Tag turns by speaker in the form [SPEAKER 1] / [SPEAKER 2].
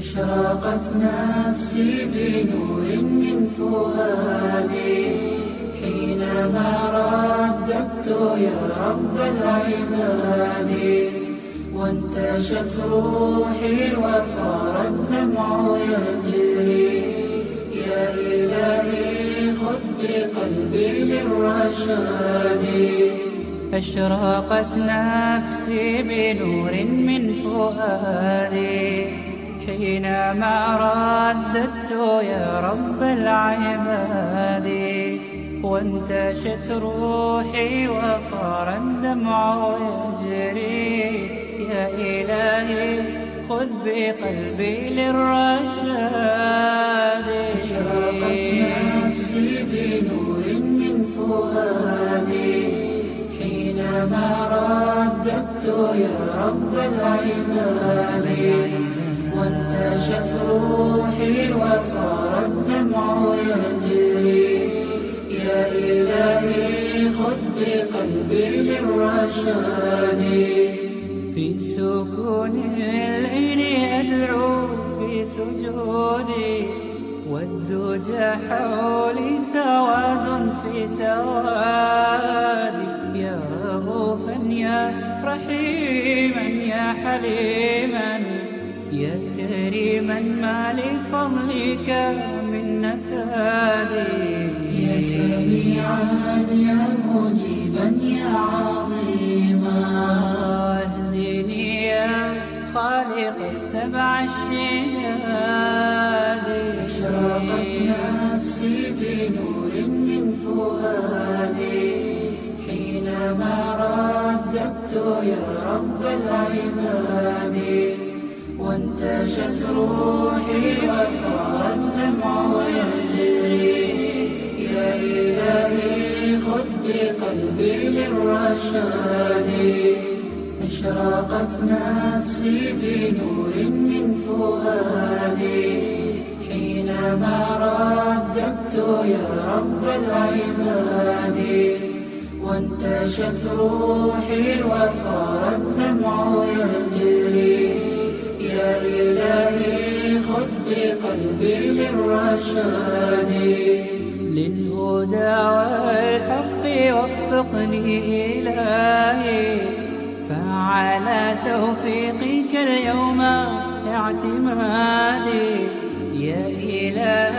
[SPEAKER 1] أشرقت نفسي بنور من فؤادي حينما رددت يا رب العباد، وانتشت روحي وصار الدمع يجري. يا إلهي خذ بقلبي للرشاد.
[SPEAKER 2] أشرقت نفسي بنور من فؤادي حينما رددت يا رب العباد، وانتشت روحي وصار الدمع يجري. يا إلهي خذ بقلبي للرشاد.
[SPEAKER 1] أشرقت نفسي بنور من فؤادي حينما رددت يا رب العباد، وانتشت روحي وصار الدمع يجري. يا إلهي خذ بقلبي للرشاد.
[SPEAKER 2] في سكون الليل أدعو في سجودي، والدجى حولي سواد في سوادي. يا رؤوفا يا رحيما يا حليما يا كريما ما لفضلك من نفادي.
[SPEAKER 1] يا سميعا يا مجيبا يا عظيما
[SPEAKER 2] اهدني يا خالق السبع الشداد.
[SPEAKER 1] أشرقت نفسي بنور من فؤادي حينما رددت يا رب العباد، وانتشت روحي وصار الدمع يجري. يا إلهي خذ بقلبي للرشاد. أشرقت نفسي بنور من فؤادي حينما رددت يا رب العباد، وانتشت روحي وصار الدمع يجري. يا إلهي خذ بقلبي للرشاد.
[SPEAKER 2] للهدى والحق وفقني إلهي، فعلى توفيقك اليوم اعتمادي. يا إله